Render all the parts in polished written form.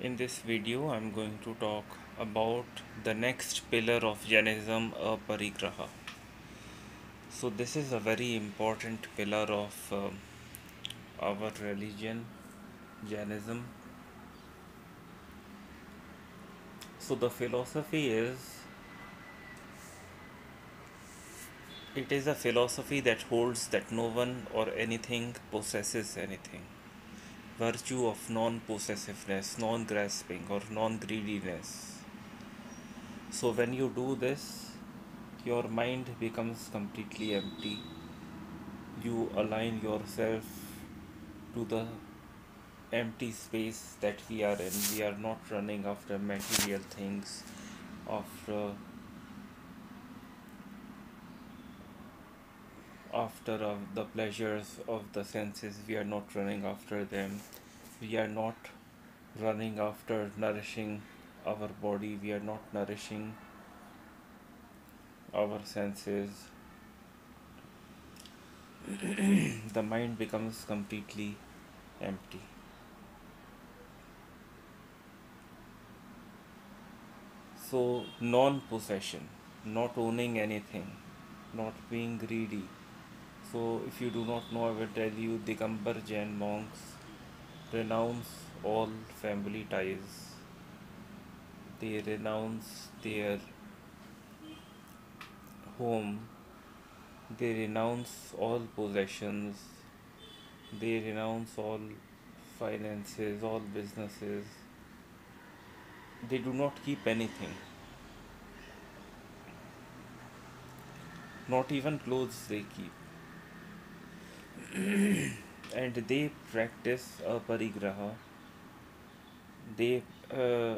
In this video, I'm going to talk about the next pillar of Jainism, Aparigraha. So, this is a very important pillar of our religion, Jainism. So, the philosophy is it is a philosophy that holds that no one or anything possesses anything. Virtue of non possessiveness, non grasping, or non greediness. So, when you do this, your mind becomes completely empty. You align yourself to the empty space that we are in. We are not running after material things, after the pleasures of the senses. We are not running after them. We are not running after nourishing our body. We are not nourishing our senses. The mind becomes completely empty. So, non possession, not owning anything, not being greedy. So, if you do not know, I will tell you Digambar Jain monks renounce all family ties, they renounce their home, they renounce all possessions, they renounce all finances, all businesses. They do not keep anything, not even clothes they keep. And they practice a parigraha. They uh,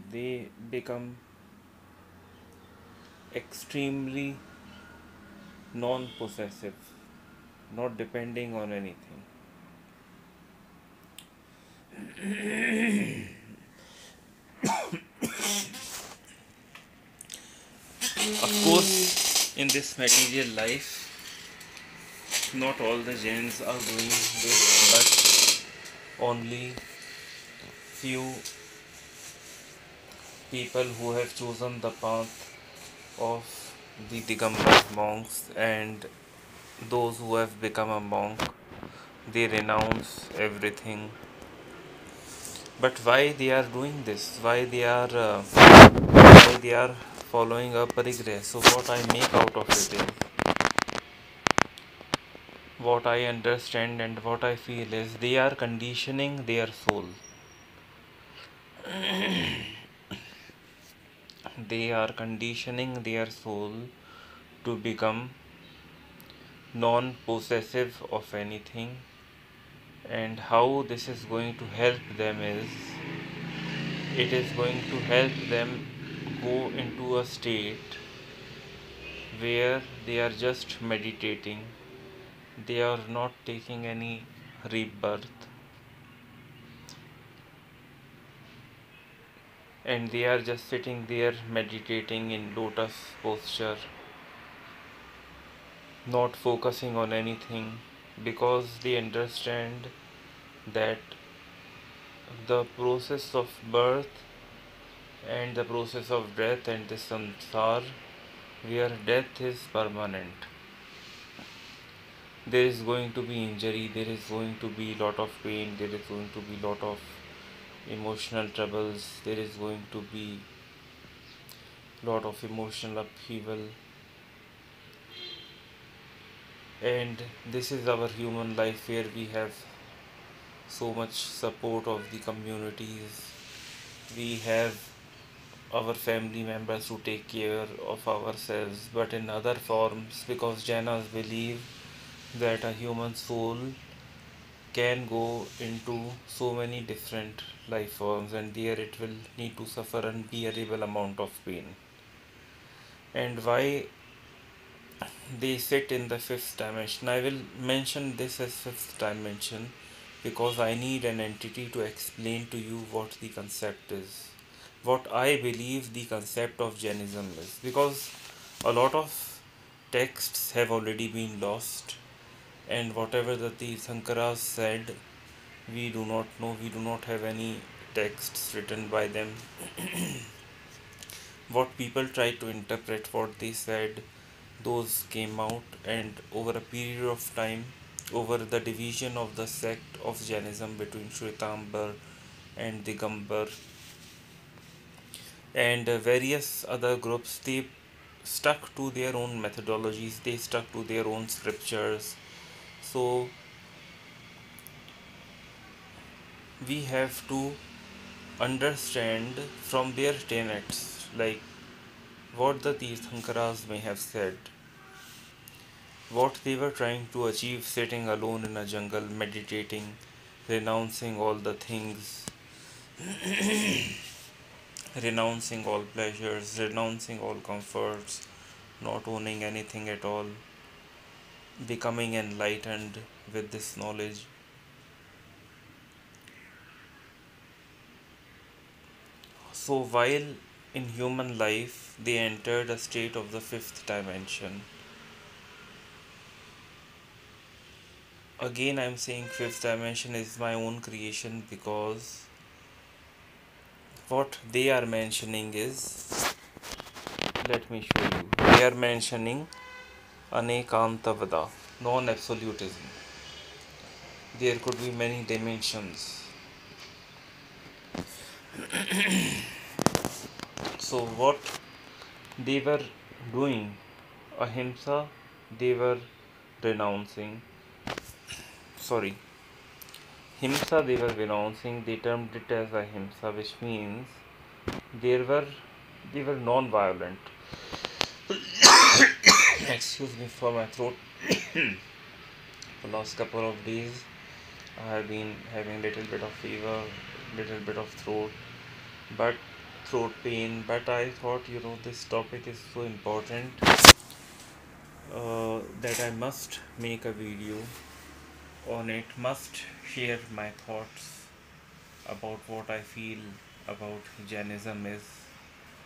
they become extremely non-possessive, not depending on anything. Of course, in this material life, not all the Jains are doing this, but only few people who have chosen the path of the Digambar monks, and those who have become a monk, they renounce everything. But why they are doing this? Why they are following a parigrah? So what I make out of it is, what I understand and what I feel is, they are conditioning their soul. They are conditioning their soul to become non-possessive of anything. And how this is going to help them is, it is going to help them go into a state where they are just meditating. They are not taking any rebirth, and they are just sitting there meditating in lotus posture, not focusing on anything, because they understand that the process of birth and the process of death and the samsara, where death is permanent. There is going to be injury, there is going to be lot of pain, there is going to be lot of emotional troubles, there is going to be lot of emotional upheaval. And this is our human life, where we have so much support of the communities. We have our family members to take care of ourselves, but in other forms, because Jainas believe that a human soul can go into so many different life forms, and there it will need to suffer unbearable amount of pain. And why they sit in the fifth dimension? I will mention this as fifth dimension because I need an entity to explain to you what the concept is, what I believe the concept of Jainism is, because a lot of texts have already been lost, and whatever that the Sankaras said, we do not know, we do not have any texts written by them, what people tried to interpret what they said, those came out. And over a period of time, over the division of the sect of Jainism between Shwetambar and Digambar and various other groups, they stuck to their own methodologies, they stuck to their own scriptures. So we have to understand from their tenets, like what the Tirthankaras may have said, what they were trying to achieve sitting alone in a jungle, meditating, renouncing all the things, renouncing all pleasures, renouncing all comforts, not owning anything at all, becoming enlightened with this knowledge. So, while in human life they entered a state of the fifth dimension, again, I'm saying fifth dimension is my own creation because what they are mentioning is, let me show you. They are mentioning Anekantavada, non absolutism. There could be many dimensions. So, what they were doing, ahimsa, they were renouncing. Sorry, himsa they were renouncing. They termed it as ahimsa, which means they were they were non-violent. Excuse me for my throat. The last couple of days I have been having little bit of fever, little bit of but throat pain. But I thought, this topic is so important that I must make a video on it, must share my thoughts about what I feel about Jainism is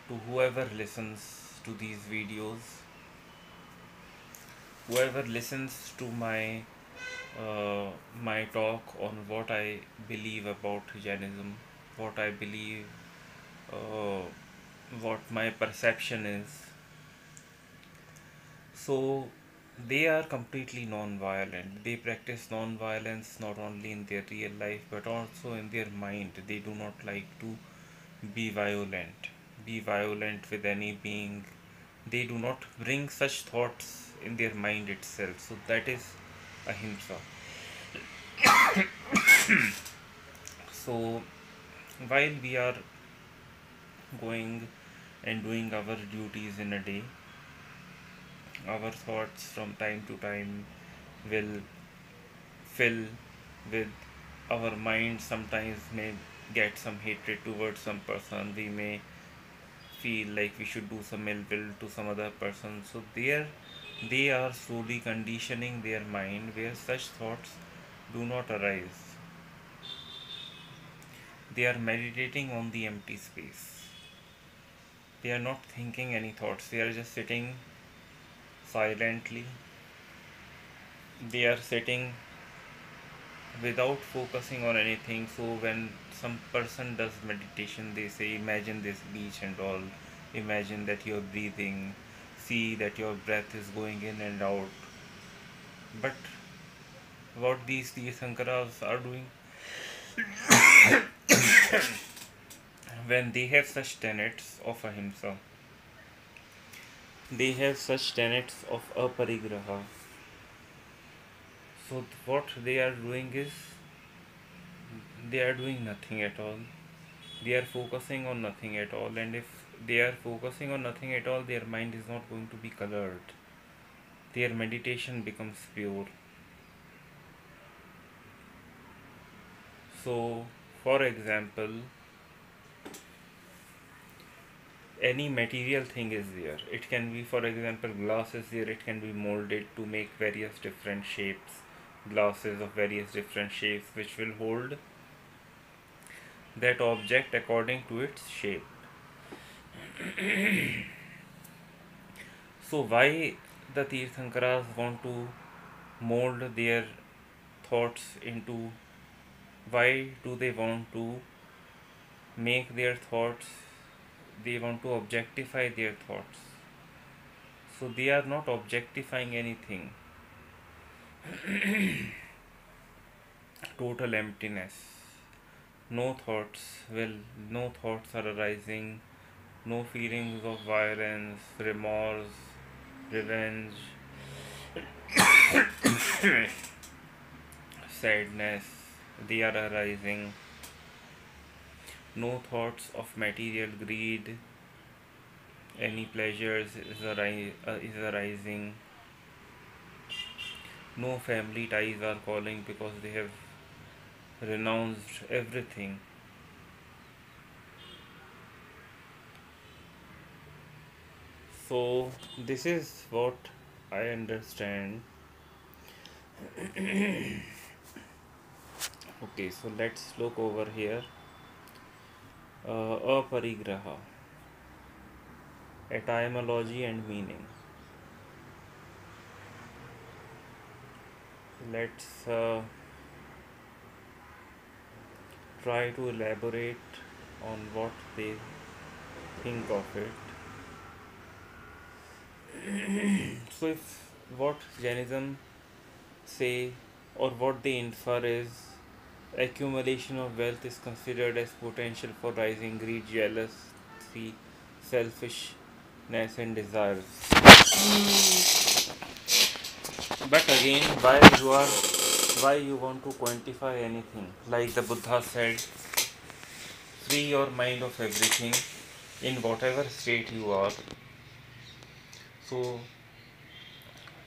to whoever listens to these videos, whoever listens to my talk on what I believe about Jainism, what I believe, uh, what my perception is. So they are completely non-violent. They practice non-violence not only in their real life but also in their mind. They do not like to be violent, be violent with any being. They do not bring such thoughts in their mind itself. So that is ahimsa. So while we are going and doing our duties in a day, our thoughts from time to time will fill with our mind. Sometimes may get some hatred towards some person. We may feel like we should do some ill will to some other person. So there they are slowly conditioning their mind where such thoughts do not arise. They are meditating on the empty space. They are not thinking any thoughts. They are just sitting silently. They are sitting without focusing on anything. So when some person does meditation, they say imagine this beach and all, imagine that you're breathing, see that your breath is going in and out. But what these Sankaras are doing, when they have such tenets of ahimsa, they have such tenets of aparigraha. So what they are doing is they are doing nothing at all. They are focusing on nothing at all, and if they are focusing on nothing at all, their mind is not going to be colored. Their meditation becomes pure. So for example, any material thing is there. It can be, for example, glass is there. It can be molded to make various different shapes, glasses of various different shapes, which will hold that object according to its shape. So why the Tirthankaras want to mold their thoughts into, why do they want to make their thoughts, they want to objectify their thoughts. So they are not objectifying anything. Total emptiness. No thoughts no thoughts are arising, no feelings of violence, remorse, revenge, sadness, they are arising. No thoughts of material greed, any pleasures is arising. No family ties are calling because they have renounced everything. So this is what I understand. Okay, so let's look over here. Aparigraha, etymology and meaning. Let's try to elaborate on what they think of it. So, if what Jainism say or what they infer is accumulation of wealth is considered as potential for rising greed, jealousy, selfishness, and desires. But again, why you want to quantify anything? Like the Buddha said, free your mind of everything in whatever state you are. So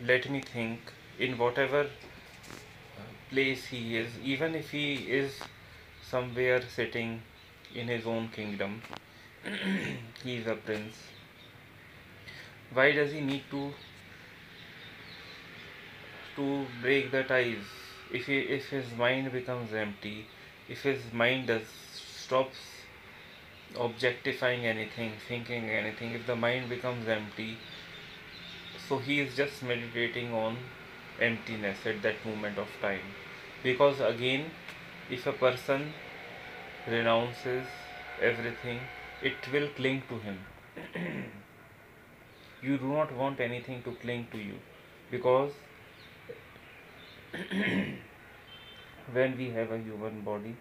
let me think, in whatever place he is, even if he is somewhere sitting in his own kingdom, he is a prince. Why does he need to break the ties? If his mind becomes empty, if his mind does stops objectifying anything, thinking anything, if the mind becomes empty, so he is just meditating on emptiness at that moment of time. Because again, if a person renounces everything, it will cling to him. You do not want anything to cling to you, because when we have a human body,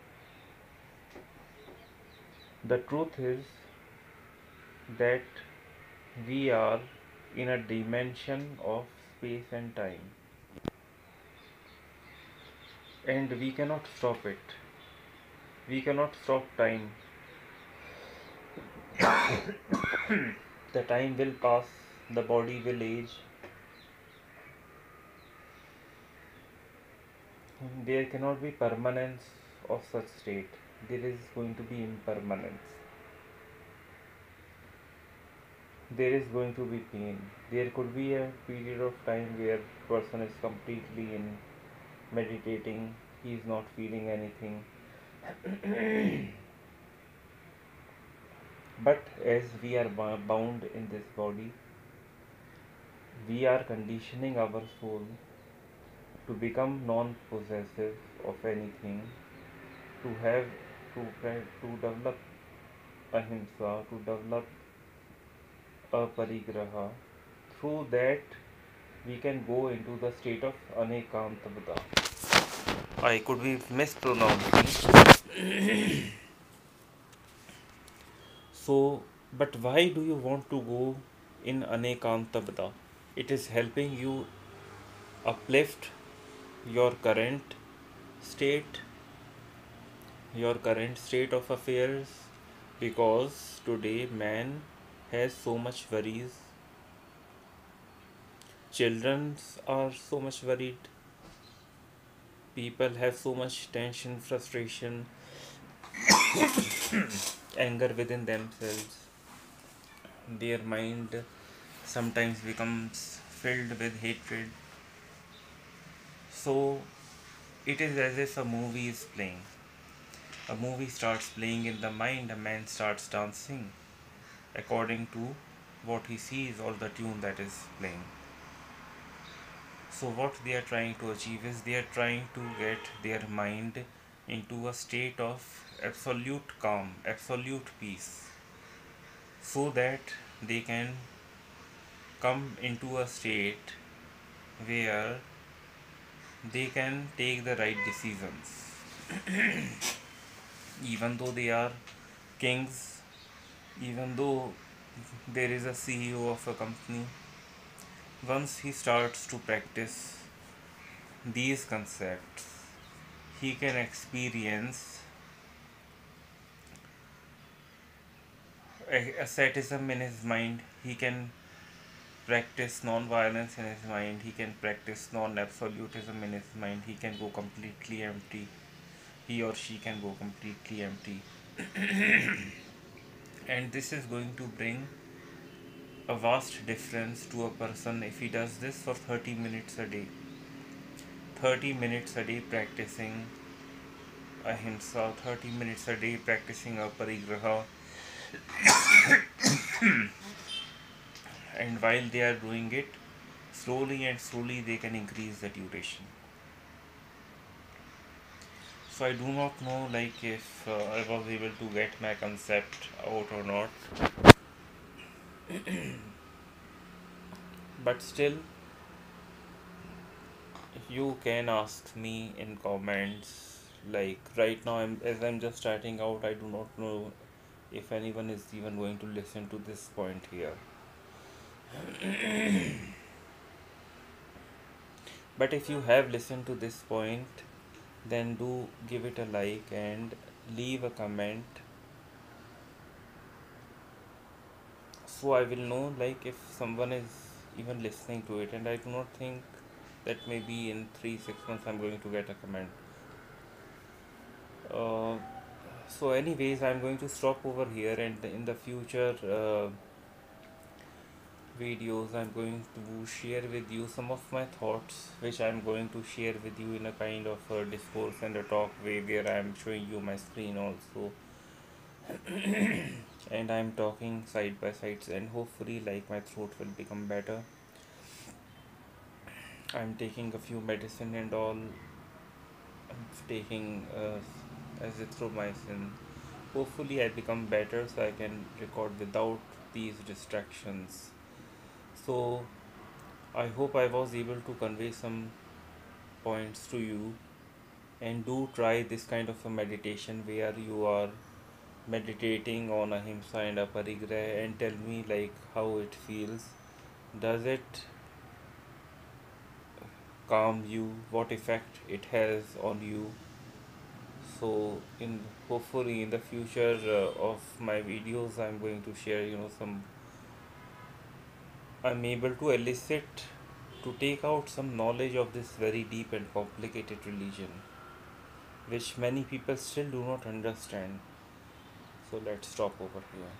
the truth is that we are in a dimension of space and time, and we cannot stop it. We cannot stop time. The time will pass, the body will age. There cannot be permanence of such state. There is going to be impermanence. There is going to be pain. There could be a period of time where person is completely in meditating, he is not feeling anything. But as we are bound in this body, we are conditioning our soul to become non-possessive of anything, to have to develop ahimsa, to develop aparigraha. Through that, we can go into the state of anekantabda. I could be mispronouncing. So, but why do you want to go in anekantabda? It is helping you uplift your state current state of affairs, because today man has so much worries, children are so much worried, people have so much tension, frustration, anger within themselves, their mind sometimes becomes filled with hatred. So it is as if a movie is playing. A movie starts playing in the mind, a man starts dancing according to what he sees or the tune that is playing. So what they are trying to achieve is they are trying to get their mind into a state of absolute calm, absolute peace, so that they can come into a state where they can take the right decisions. Even though they are kings, even though there is a CEO of a company, once he starts to practice these concepts, he can experience asceticism in his mind. He can practice non-violence in his mind. He can practice non-absolutism in his mind. He can go completely empty. He or she can go completely empty. And this is going to bring a vast difference to a person if he does this for 30 minutes a day. 30 minutes a day practicing ahimsa, 30 minutes a day practicing aparigraha, and while they are doing it, slowly and slowly they can increase the duration. So I do not know like if I was able to get my concept out or not, but still you can ask me in comments. Like right now, as I'm just starting out, I do not know if anyone is even going to listen to this point here. But if you have listened to this point, then do give it a like and leave a comment, so I will know like if someone is even listening to it. And I do not think that maybe in 3 6 months I'm going to get a comment. uh, so anyways, I'm going to stop over here, and in the future videos I'm going to share with you some of my thoughts, which I'm going to share with you in a kind of a discourse and a talk way, where I'm showing you my screen also, and I'm talking side by sides, and hopefully like my throat will become better. I'm taking a few medicine and all. I'm taking azithromycin. Hopefully I become better so I can record without these distractions. So I hope I was able to convey some points to you, and do try this kind of a meditation where you are meditating on ahimsa and aparigraha, and tell me like how it feels. Does it calm you? What effect it has on you? So in hopefully in the future of my videos, I'm going to share some, I'm able to elicit, to take out some knowledge of this very deep and complicated religion, which many people still do not understand. So let's stop over here.